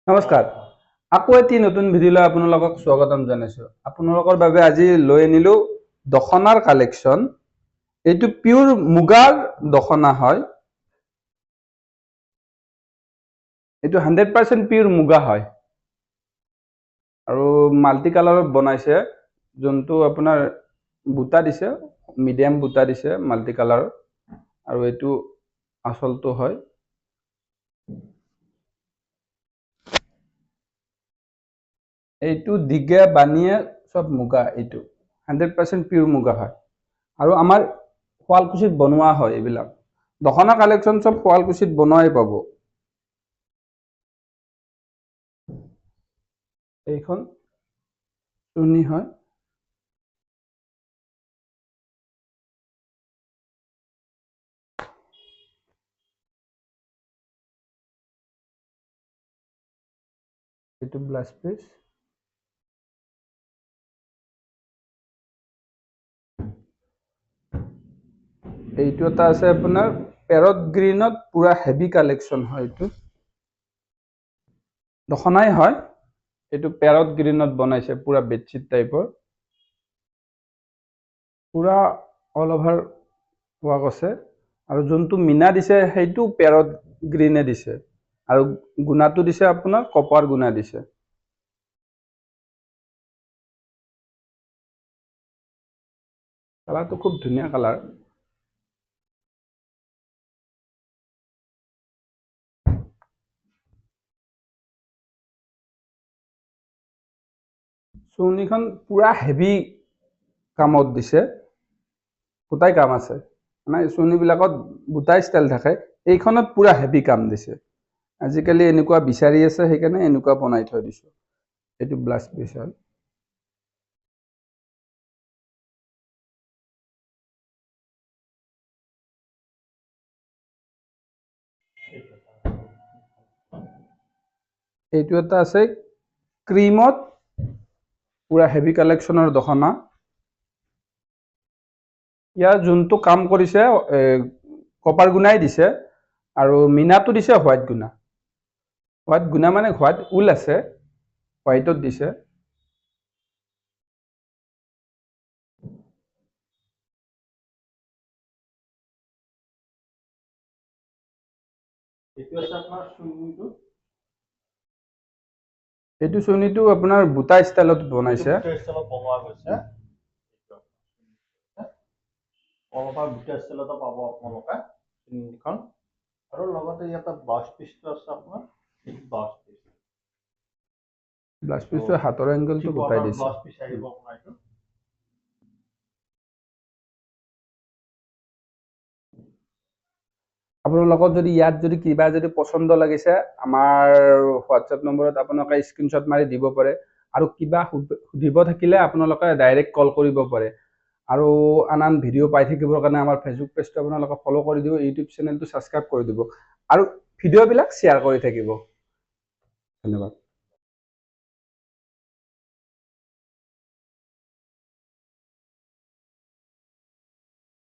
নমস্কাৰ আকৌ এটি নতুন ভিডিঅ'লৈ আপোনালোকক স্বাগতম জনাইছো আপোনালোকৰ বাবে আজি লৈ আনিলো দখনাৰ কালেকশ্যন এইটো পিওৰ মুগাৰ দখনা হয় এইটো 100% পিওৰ মুগা হয় আৰু মাল্টি কালাৰত বনাইছে যোনটো আপোনাৰ বুটা দিছে মিডিয়াম বুটা দিছে মাল্টি কালাৰ আৰু এইটো আসলটো হয় এইটো দিগে বানিয়ে সব মুগা এইটো 100% পিওর মুগা হয় আৰু আমাৰ শুৱালকুছিত বনোৱা হয় এইবিলাক দখনা কালেকশ্যন সব শুৱালকুছিত বনোৱাই পাব এইখন চুনি হয় এইটো ব্লাউজ পিস এইটো এটা আছে আপোনাৰ পেৰট গ্ৰীনত পুৰা হেভি কালেকশ্যন হয় এইটো দখনাই হয় এইটো পেৰট গ্ৰীনত বনাইছে পুৰা বেডশিট টাইপৰ পুৰা অল ওভাৰ ওয়াৰ্ক আছে আৰু যোনটো মিনা দিছে সেইটো পেৰট গ্ৰীনে দিছে আৰু গুণাটো দিছে আপোনাৰ কপাৰ গুণা দিছে কালাৰটো খুব ধুনীয়া কালাৰ চুনিখন পুৰা হেভি কামত দিছে গোটাই কাম আছে মানে চুনিবিলাকত গোটাই ষ্টাইল থাকে এইখনত পুৰা হেভি কাম দিছে আজিকালি এনেকুৱা বিচাৰি আছে সেইকাৰণে এনেকুৱা বনাই থৈ দিছো এইটো ব্লাউজ পিস হয় এইটো এটা আছে ক্ৰীমত পুৰা হেভি কালেকশ্যনৰ দখনা ইয়াৰ যোনটো কাম কৰিছে কপাৰ গুণাই দিছে আৰু মিনাটো দিছে হোৱাইট গুণা মানে হোৱাইট উল আছে হোৱাইটত দিছে এইটো চুনিটো আপোনাৰ বুটা ষ্টাইলত বনাইছে অলপমান বুটা ষ্টাইলতে পাব আপোনালোকে চুনিখন আৰু লগতে ইয়াতে ব্লাউজ পিসটো আছে আপোনাৰ ব্লাউজ পিসটো হাতৰ এংগলটো গোটাই দিছে ব্লাউজ পিস আহিব আপোনাৰ এইটো আপোনালোকৰ যদি ইয়াত যদি কিবা যদি পছন্দ লাগিছে আমাৰ হোৱাটছএপ নম্বৰত আপোনালোকে স্ক্ৰীনশ্বট মাৰি দিব পাৰে আৰু কিবা সুধিব থাকিলে আপোনালোকে ডাইৰেক্ট কল কৰিব পাৰে আৰু আন ভিডিঅ' পাই থাকিবৰ কাৰণে আমাৰ ফেচবুক পেজটো আপোনালোকে ফলো কৰি দিব ইউটিউব চেনেলটো ছাবস্ক্ৰাইব কৰি দিব আৰু ভিডিঅ'বিলাক শ্বেয়াৰ কৰি থাকিব ধন্যবাদ